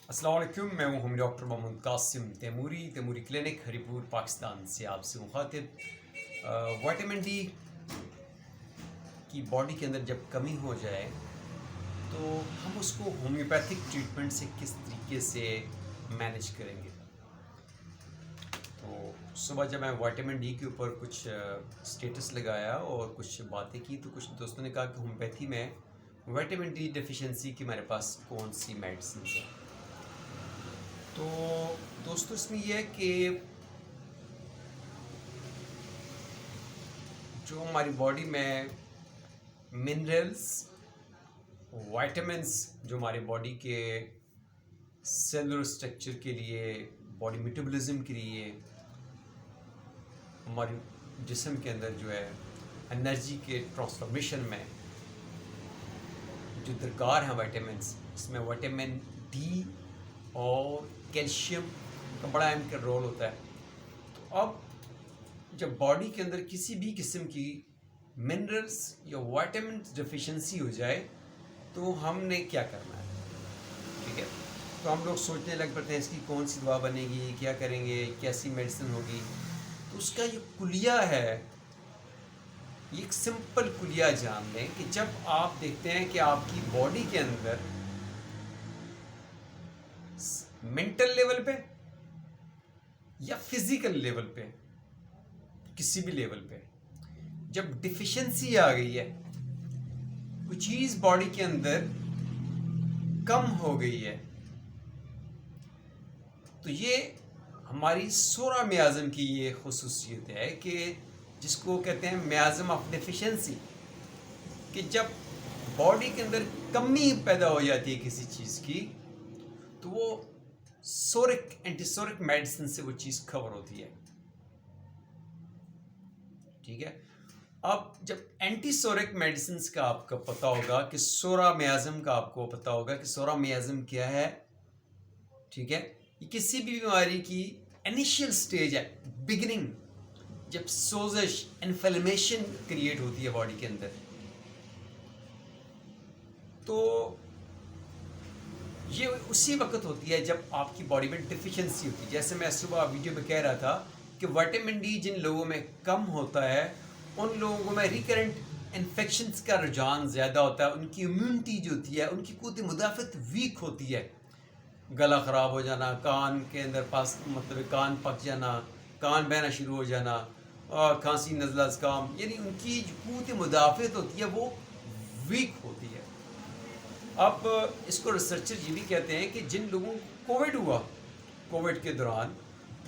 अस्सलाम वालेकुम, मैं हूं डॉक्टर मोहम्मद कासिम तैमूरी क्लिनिक हरीपुर पाकिस्तान से आपसे मुखातिब। विटामिन डी की बॉडी के अंदर जब कमी हो जाए तो हम उसको होम्योपैथिक ट्रीटमेंट से किस तरीके से मैनेज करेंगे। तो सुबह जब मैं विटामिन डी के ऊपर कुछ स्टेटस लगाया और कुछ बातें की तो कुछ दोस्तों ने कहा कि होम्योपैथी में विटामिन डी डेफिशिएंसी की मेरे पास कौन सी मेडिसिन है। तो दोस्तों इसमें यह है कि जो हमारी बॉडी में मिनरल्स, वाइटामिन्स जो हमारी बॉडी के सेलुलर स्ट्रक्चर के लिए, बॉडी मेटाबॉलिज्म के लिए, हमारे जिस्म के अंदर जो है एनर्जी के ट्रांसफॉर्मेशन में जो दरकार हैं वाइटामिन्स, इसमें विटामिन डी और कैल्शियम का बड़ा अहम रोल होता है। तो अब जब बॉडी के अंदर किसी भी किस्म की मिनरल्स या विटामिन डेफिशिएंसी हो जाए तो हमने क्या करना है, ठीक है। तो हम लोग सोचने लग पड़ते हैं इसकी कौन सी दवा बनेगी, क्या करेंगे, कैसी मेडिसिन होगी। तो उसका ये कुलिया है, ये एक सिंपल कुलिया जान लें कि जब आप देखते हैं कि आपकी बॉडी के अंदर मेंटल लेवल पे या फिजिकल लेवल पे, किसी भी लेवल पे जब डिफिशिएंसी आ गई है, कोई चीज बॉडी के अंदर कम हो गई है, तो ये हमारी सोरा मियाज़म की ये खुसूसियत है कि जिसको कहते हैं मियाज़म ऑफ डेफिशिएंसी, कि जब बॉडी के अंदर कमी पैदा हो जाती है किसी चीज़ की तो वो सोरिक एंटीसोरिक मेडिसिन से वो चीज़ कवर होती है, ठीक है। अब जब एंटीसोरिक मेडिसिन का आपको पता होगा कि सोरा मियाज़म का आपको पता होगा कि सोरा मियाज़म क्या है, ठीक है। ये किसी भी बीमारी की इनिशियल स्टेज है, बिगिनिंग, जब सोजिश इन्फ्लेमेशन क्रिएट होती है बॉडी के अंदर, तो ये उसी वक्त होती है जब आपकी बॉडी में डिफिशिएंसी होती है। जैसे मैं सुबह वीडियो में कह रहा था कि विटामिन डी जिन लोगों में कम होता है उन लोगों में रिकरेंट इन्फेक्शंस का रुझान ज़्यादा होता है, उनकी इम्यूनिटी जो होती है, उनकी क़ुव्वत मुदाफ़त वीक होती है, गला ख़राब हो जाना, कान के अंदर पास मतलब कान पक जाना, कान बहना शुरू हो जाना, और खांसी, नज़ला, ज़ुकाम, यानी उनकी जो क़ुव्वत मुदाफ़त होती है वो वीक होती है। अब इसको रिसर्चर ये भी कहते हैं कि जिन लोगों को कोविड हुआ, कोविड के दौरान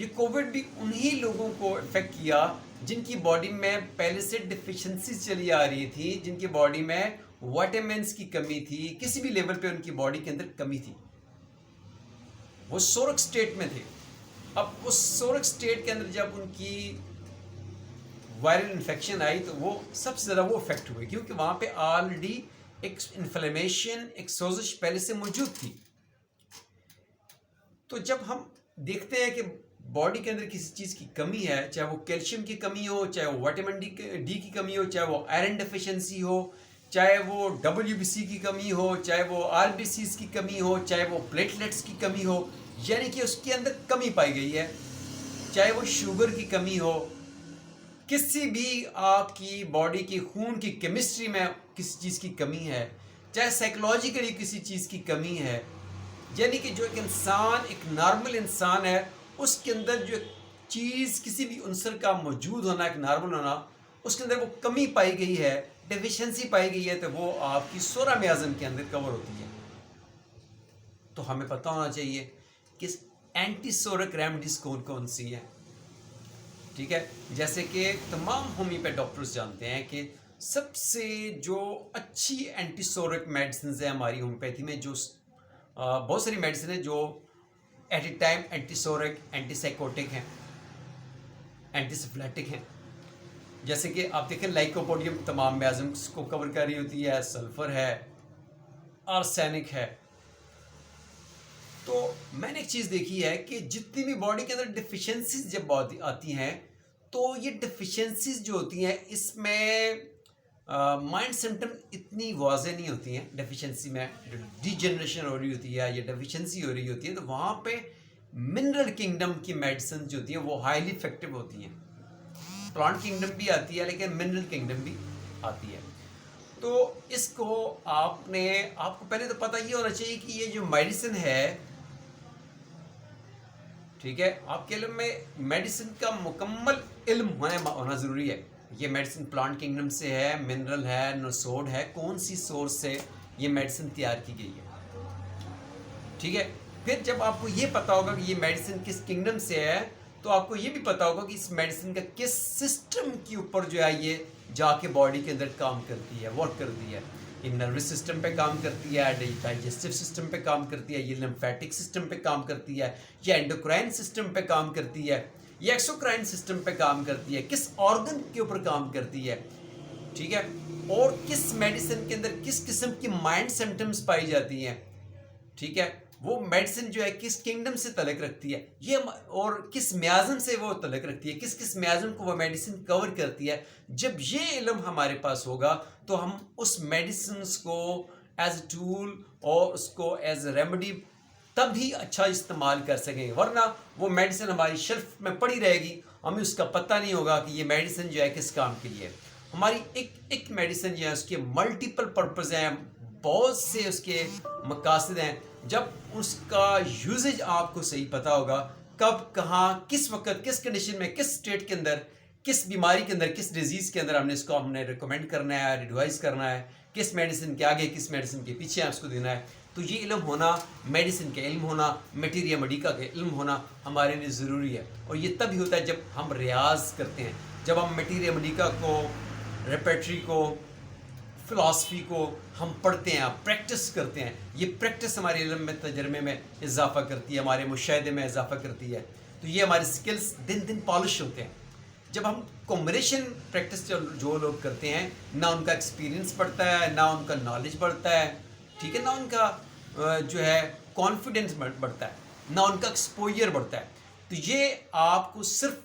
ये कोविड भी उन्हीं लोगों को इफेक्ट किया जिनकी बॉडी में पहले से डिफिशिएंसी चली आ रही थी, जिनकी बॉडी में विटामिन्स की कमी थी, किसी भी लेवल पे उनकी बॉडी के अंदर कमी थी, वो सोरिक स्टेट में थे। अब उस सोरिक स्टेट के अंदर जब उनकी वायरल इन्फेक्शन आई तो वो सबसे ज़्यादा वो इफेक्ट हुए, क्योंकि वहाँ पे ऑलरेडी एक इन्फ्लेमेशन, एक सोजिश पहले से मौजूद थी। तो जब हम देखते हैं कि बॉडी के अंदर किसी चीज़ की कमी है, चाहे वो कैल्शियम की कमी हो, चाहे वो विटामिन डी की कमी हो, चाहे वो आयरन डेफिशिएंसी हो, चाहे वो WBC की कमी हो, चाहे वो RBCs की कमी हो, चाहे वो प्लेटलेट्स की कमी हो, यानी कि उसके अंदर कमी पाई गई है, चाहे वो शुगर की कमी हो, किसी भी आपकी बॉडी की खून की केमिस्ट्री में किसी चीज़ की कमी है, चाहे साइकोलॉजिकली किसी चीज़ की कमी है, यानी कि जो एक इंसान, एक नॉर्मल इंसान है, उसके अंदर जो चीज़ किसी भी उनसर का मौजूद होना, एक नॉर्मल होना, उसके अंदर वो कमी पाई गई है, डेफिशिएंसी पाई गई है, तो वो आपकी सोरा मियाज़म के अंदर कवर होती है। तो हमें पता होना चाहिए कि एंटीसोरिक रेमेडीज कौन कौन सी हैं, ठीक है। जैसे कि तमाम होम्योपैथ डॉक्टर्स जानते हैं कि सबसे जो अच्छी एंटीसोरिक मेडिसिन है हमारी होम्योपैथी में, जो बहुत सारी मेडिसिन है जो at a time antipsoric, antipsychotic हैं, एंटीसिफ्लेटिक हैं। जैसे कि आप देखें लाइकोपोडियम तमाम मियाज़म्स को कवर कर रही होती है, सल्फर है, आर्सेनिक है। तो मैंने एक चीज़ देखी है कि जितनी भी बॉडी के अंदर डिफिशिएंसीज जब आती हैं तो ये डिफिशिएंसीज जो होती हैं इसमें माइंड सिम्टम इतनी वाज़ेह नहीं होती हैं डेफिशिएंसी में, डिजनरेशन हो रही होती है या डेफिशिएंसी हो रही होती है, तो वहाँ पे मिनरल किंगडम की मेडिसिन जो होती हैं वो हाईली इफेक्टिव होती हैं। प्लांट किंगडम भी आती है लेकिन मिनरल किंगडम भी आती है। तो इसको आपको पहले तो पता ये होना चाहिए कि ये जो मेडिसिन है, ठीक है, आपके इल्म में मेडिसिन का मुकम्मल इल्म होना ज़रूरी है। ये मेडिसिन प्लांट किंगडम से है, मिनरल है, नसोड है, कौन सी सोर्स से ये मेडिसिन तैयार की गई है, ठीक है। फिर जब आपको ये पता होगा कि ये मेडिसिन किस किंगडम से है, तो आपको ये भी पता होगा कि इस मेडिसिन का किस सिस्टम के ऊपर जो है ये जाके बॉडी के अंदर काम करती है, वर्क करती है। ये नर्वस सिस्टम पे काम करती है, डाइजेस्टिव सिस्टम पे काम करती है, ये लिम्फेटिक सिस्टम पे काम करती है, या एंडोक्राइन सिस्टम पे काम करती है, या एक्सोक्राइन सिस्टम पे काम करती है, किस ऑर्गन के ऊपर काम करती है, ठीक है, और किस मेडिसिन के अंदर किस किस्म की माइंड सिम्टम्स पाई जाती हैं, ठीक है, वो मेडिसिन जो है किस किंगडम से तलक रखती है ये, और किस म्याज़म से वो तलक रखती है, किस किस म्याज़म को वो मेडिसिन कवर करती है। जब ये इल्म हमारे पास होगा तो हम उस मेडिसिन को एज ए टूल और उसको एज ए रेमेडी तभी अच्छा इस्तेमाल कर सकेंगे, वरना वो मेडिसिन हमारी शेल्फ में पड़ी रहेगी, हमें उसका पता नहीं होगा कि ये मेडिसिन जो है किस काम के लिए है। हमारी एक मेडिसिन जो है उसके मल्टीपल पर्पज़ हैं, बहुत से उसके मकासद हैं। जब उसका यूजेज आपको सही पता होगा, कब कहाँ किस वक्त किस कंडीशन में किस स्टेट के अंदर किस बीमारी के अंदर किस डिजीज़ के अंदर हमने रिकमेंड करना है, एडवाइस करना है, किस मेडिसिन के आगे किस मेडिसिन के पीछे उसको देना है। तो ये इल्म होना, मेडिसिन का इल्म होना, मटीरिया मेडिका का इल्म होना हमारे लिए ज़रूरी है। और ये तभी होता है जब हम रियाज करते हैं, जब हम मटीरिया मेडिका को, रेपेट्री को, फ़िलासफ़ी को हम पढ़ते हैं, प्रैक्टिस करते हैं। ये प्रैक्टिस हमारे इल्म में, तजर्बे में इजाफ़ा करती है, हमारे मुशाहिदे में इजाफ़ा करती है। तो ये हमारे स्किल्स दिन दिन पॉलिश होते हैं। जब हम कॉम्बिनेशन प्रैक्टिस जो लोग करते हैं, ना उनका एक्सपीरियंस बढ़ता है, ना उनका नॉलेज बढ़ता है, ठीक है, ना उनका जो है कॉन्फिडेंस बढ़ता है, ना उनका एक्सपोजर बढ़ता है। तो ये आपको सिर्फ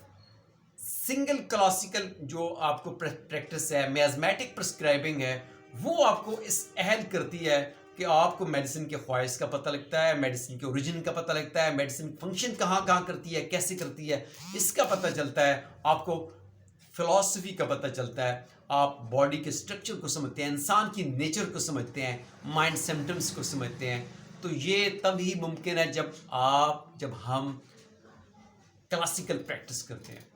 सिंगल क्लासिकल जो आपको प्रैक्टिस है, मैथमेटिक प्रिस्क्राइबिंग है, वो आपको इस अहल करती है कि आपको मेडिसिन के ख्वाहिश का पता लगता है, मेडिसिन के ओरिजिन का पता लगता है, मेडिसिन फंक्शन कहाँ कहाँ करती है, कैसे करती है, इसका पता चलता है, आपको फ़िलासफ़ी का पता चलता है, आप बॉडी के स्ट्रक्चर को समझते हैं, इंसान की नेचर को समझते हैं, माइंड सिम्टम्स को समझते हैं। तो ये तभी मुमकिन है जब हम क्लासिकल प्रैक्टिस करते हैं।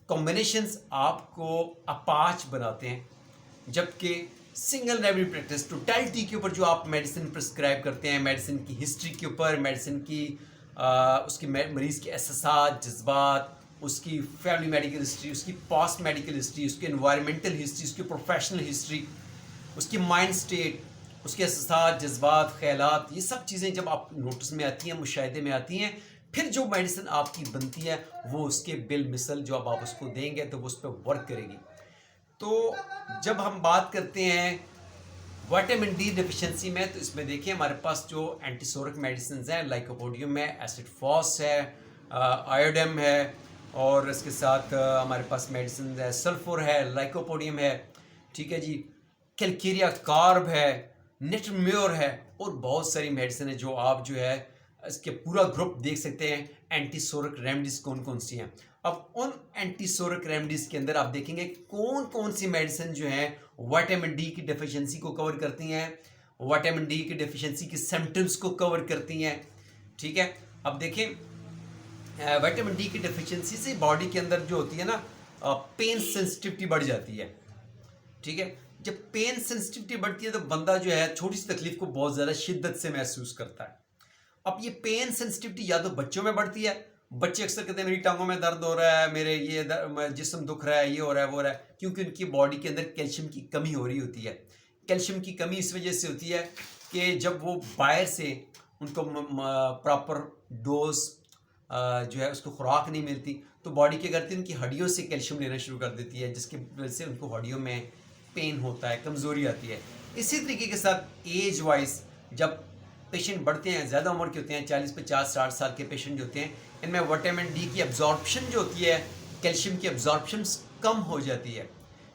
कॉम्बिनेशंस आपको अपाच बनाते हैं, जबकि सिंगल रेमेडी प्रैक्टिस टोटलिटी के ऊपर जो आप मेडिसिन प्रिस्क्राइब करते हैं, मेडिसिन की हिस्ट्री के ऊपर, मेडिसिन की उसकी मरीज़ के एहसास, जज्बात, उसकी फैमिली मेडिकल हिस्ट्री, उसकी पास्ट मेडिकल हिस्ट्री, उसकी एनवायरमेंटल हिस्ट्री, उसकी प्रोफेशनल हिस्ट्री, उसकी माइंड स्टेट, उसके एहसास, जज्बात, ख्यालात, ये सब चीज़ें जब आप नोटिस में आती हैं, मुशाहिदे में आती हैं, फिर जो मेडिसिन आपकी बनती है वो उसके बिल मिसल जो अब आप उसको देंगे तो वो उस पर वर्क करेगी। तो जब हम बात करते हैं विटामिन डी डिफिशिएंसी में, तो इसमें देखिए हमारे पास जो एंटीसोरिक मेडिसिन हैं, लाइकोपोडियम है, एसिड फॉस है, आयोडम है, और इसके साथ हमारे पास मेडिसिन है, सल्फर है, लाइकोपोडियम है, ठीक है जी, कैलकेरिया कार्ब है, नेटम्योर है, और बहुत सारी मेडिसिन है जो आप जो है इसके पूरा ग्रुप देख सकते हैं। एंटीसोरिक रेमेडीज़ कौन कौन सी हैं। अब उन एंटीसोरिक रेमेडीज़ के अंदर आप देखेंगे कौन कौन सी मेडिसिन जो है विटामिन डी की डेफिशिएंसी को कवर करती हैं, विटामिन डी की डेफिशिएंसी के सिम्टम्स को कवर करती हैं, ठीक है। अब देखें, विटामिन डी की डेफिशिएंसी से बॉडी के अंदर जो होती है ना, पेन सेंसिटिविटी बढ़ जाती है, ठीक है। जब पेन सेंसिटिविटी बढ़ती है तो बंदा जो है छोटी सी तकलीफ को बहुत ज़्यादा शिद्दत से महसूस करता है। अब ये पेन सेंसिटिविटी या तो बच्चों में बढ़ती है, बच्चे अक्सर कहते हैं मेरी टांगों में दर्द हो रहा है, मेरे ये जिस्म दुख रहा है, ये हो रहा है, वो हो रहा है, क्योंकि उनकी बॉडी के अंदर कैल्शियम की कमी हो रही होती है। कैल्शियम की कमी इस वजह से होती है कि जब वो बाहर से उनको प्रॉपर डोज जो है उसको खुराक नहीं मिलती, तो बॉडी क्या करती है, उनकी हड्डियों से कैल्शियम लेना शुरू कर देती है, जिसकी वजह से उनको हड्डियों में पेन होता है, कमज़ोरी आती है। इसी तरीके के साथ एज वाइज जब पेशेंट बढ़ते हैं, ज़्यादा उम्र के होते हैं, 40, 50, 60 साल के पेशेंट जो होते हैं, इनमें विटामिन डी की एब्जॉर्प्शन जो होती है, कैल्शियम की एब्जॉर्प्शन कम हो जाती है।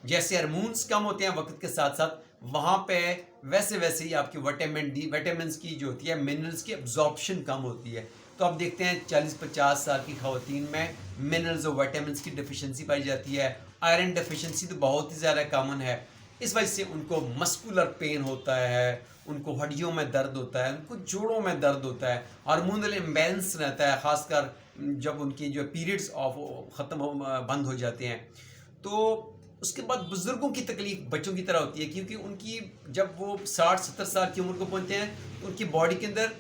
जैसे हार्मोन्स कम होते हैं वक्त के साथ साथ, वहाँ पे वैसे वैसे ही आपकी विटामिन डी, विटामिन की जो होती है, मिनरल्स की एब्जॉर्प्शन कम होती है। तो आप देखते हैं 40-50 साल की खवातीन में मिनरल्स और विटामिन की डिफिशियंसी पाई जाती है। आयरन डिफिशियंसी तो बहुत ही ज़्यादा कॉमन है। इस वजह से उनको मस्कुलर पेन होता है, उनको हड्डियों में दर्द होता है, उनको जोड़ों में दर्द होता है, हार्मोनल इम्बैलेंस रहता है, ख़ासकर जब उनकी जो पीरियड्स ऑफ बंद हो जाते हैं। तो उसके बाद बुज़ुर्गों की तकलीफ बच्चों की तरह होती है, क्योंकि उनकी जब वो 60-70 साल की उम्र को पहुँचते हैं तो उनकी बॉडी के अंदर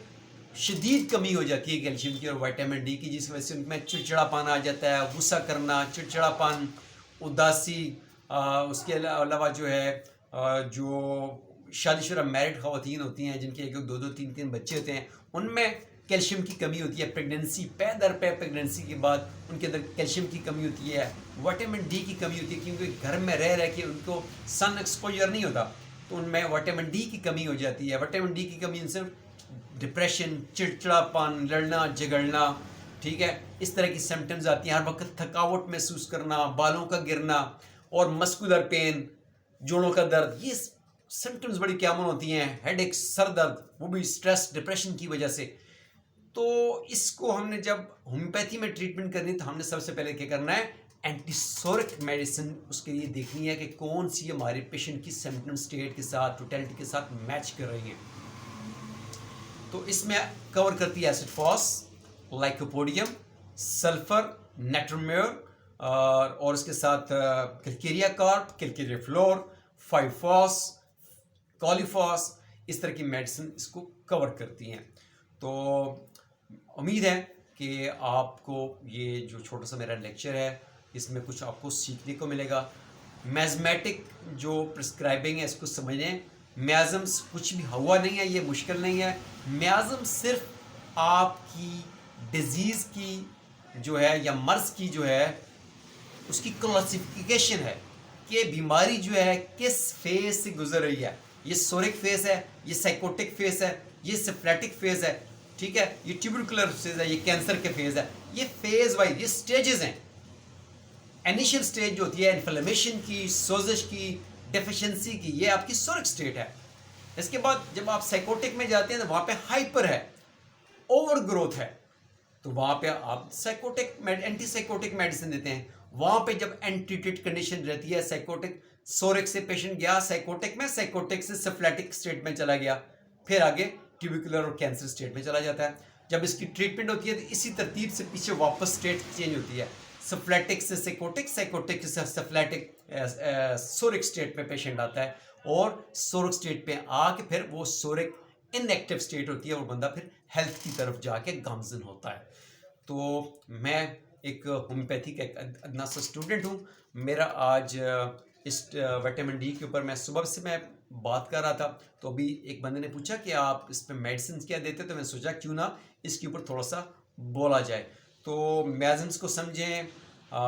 शदीद कमी हो जाती है कैल्शियम की और विटामिन डी की, जिस वजह से उनमें चिड़चिड़ापन आ जाता है, गुस्सा करना, चिड़चिड़ापन, उदासी। उसके अलावा जो है जो शादीशुदा मैरिड ख़वातीन होती हैं जिनके एक दो दो तीन तीन बच्चे होते हैं, उनमें कैल्शियम की कमी होती है। प्रेगनेंसी पै दर पे प्रेगनेंसी के बाद उनके अंदर कैल्शियम की कमी होती है, विटामिन डी की कमी होती है, क्योंकि घर में रह रह के उनको सन एक्सपोजर नहीं होता, तो उनमें विटामिन डी की कमी हो जाती है। विटामिन डी की कमी उनसे डिप्रेशन, चिड़चिड़ापन, लड़ना झगड़ना, ठीक है, इस तरह की सिम्टम्स आती हैं। हर वक्त थकावट महसूस करना, बालों का गिरना और मस्कुलर पेन, जोड़ों का दर्द, ये सिम्टम्स बड़ी कॉमन होती हैं। हेडेक, सर दर्द, वो भी स्ट्रेस डिप्रेशन की वजह से। तो इसको हमने जब होम्योपैथी में ट्रीटमेंट करनी है तो हमने सबसे पहले क्या करना है, एंटीसोरिक मेडिसिन उसके लिए देखनी है कि कौन सी हमारे पेशेंट की सिम्टम स्टेट के साथ, टोटलिटी के साथ मैच कर रही है। तो इसमें कवर करती है एसिड फॉस, लाइकोपोडियम, सल्फर, नेट्रोम्योर और उसके साथ कैलकेरिया कार्प, कैलकेरिया फ्लोर, 5-फॉस, कॉलीफॉस, इस तरह की मेडिसिन इसको कवर करती हैं। तो उम्मीद है कि आपको ये जो छोटा सा मेरा लेक्चर है इसमें कुछ आपको सीखने को मिलेगा। मैज़मेटिक जो प्रिस्क्राइबिंग है इसको समझें। म्याज़म्स कुछ भी हुआ नहीं है, ये मुश्किल नहीं है। म्याज़म सिर्फ आपकी डिजीज़ की जो है या मर्ज़ की जो है उसकी क्लासिफिकेशन है कि बीमारी जो है किस फेज से गुजर रही है। ये सोरिक फेज है, ये साइकोटिक फेज है, ये सिफिलिटिक फेज है, ठीक है, ये ट्यूबरकुलर फेज है, ये कैंसर के फेज है। ये फेज वाइज, ये स्टेजेस हैं। इनिशियल स्टेज जो होती है इन्फ्लेमेशन की, सोजिश की, डेफिशिएंसी की, ये आपकी सोरिक स्टेट है। इसके बाद जब आप साइकोटिक में जाते हैं तो वहाँ पे हाइपर है, ओवर ग्रोथ है, तो वहाँ पे आप साइकोटिक एंटी साइकोटिक मेडिसिन देते हैं। वहाँ पे जब एंटीट्रीट कंडीशन रहती है, साइकोटिक, सोरिक से पेशेंट गया साइकोटिक में, साइकोटिक से सिफिलिटिक स्टेट में चला गया, फिर आगे ट्यूबिकुलर और कैंसर स्टेट में चला जाता है। जब इसकी ट्रीटमेंट होती है तो इसी तरतीब से पीछे वापस स्टेट चेंज होती है, सिफिलिटिक से साइकोटिक, साइकोटिक से सिफिलिटिक, सोरिक स्टेट में पेशेंट आता है और सोरिक स्टेट पे आके फिर वो सोरिक इनएक्टिव स्टेट होती है और बंदा फिर हेल्थ की तरफ जाके गामजन होता है। तो मैं एक होम्योपैथी का एक अदना सा स्टूडेंट हूँ। मेरा आज इस विटामिन डी के ऊपर मैं सुबह से मैं बात कर रहा था, तो अभी एक बंदे ने पूछा कि आप इस पर मेडिसिन क्या देते, तो मैं सोचा क्यों ना इसके ऊपर थोड़ा सा बोला जाए। तो मैज़म्स को समझें,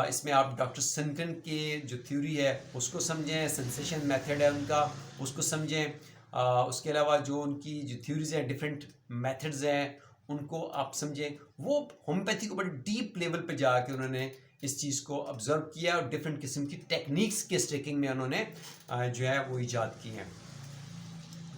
इसमें आप डॉक्टर सनकन की जो थ्योरी है उसको समझें, सेंसेशन मेथड है उनका उसको समझें। उसके अलावा जो उनकी जो थ्योरीज हैं, डिफरेंट मेथड्स हैं, उनको आप समझें। वो होम्योपैथी को बड़ी डीप लेवल पे जाके उन्होंने इस चीज़ को ऑब्जर्व किया और डिफरेंट किस्म की टेक्निक्स के स्ट्रेकिंग में उन्होंने जो है वो ईजाद की हैं।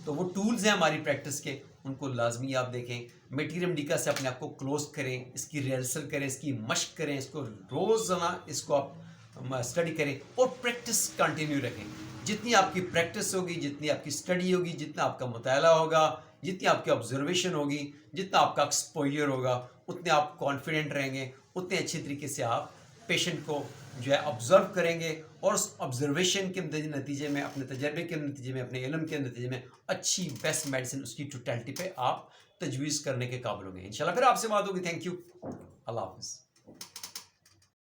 तो वो टूल्स हैं हमारी प्रैक्टिस के, उनको लाजमी आप देखें। मटीरियल मेडिका से अपने आप को क्लोज करें, इसकी रिहर्सल करें, इसकी मशक करें, इसको रोज़ाना इसको आप स्टडी करें और प्रैक्टिस कंटिन्यू रखें। जितनी आपकी प्रैक्टिस होगी, जितनी आपकी स्टडी होगी, जितना आपका मुताला होगा, जितनी आपकी ऑब्जर्वेशन होगी, जितना आपका एक्सपोजर होगा, उतने आप कॉन्फिडेंट रहेंगे, उतने अच्छे तरीके से आप पेशेंट को जो है ऑब्जर्व करेंगे और उस ऑब्जर्वेशन के नतीजे में, अपने तजर्बे के नतीजे में, अपने इल्म के नतीजे में अच्छी बेस्ट मेडिसिन उसकी टोटलिटी पे आप तजवीज़ करने के काबिल होंगे। इंशाल्लाह फिर आपसे बात होगी। थैंक यू, अल्लाह हाफ़िज़।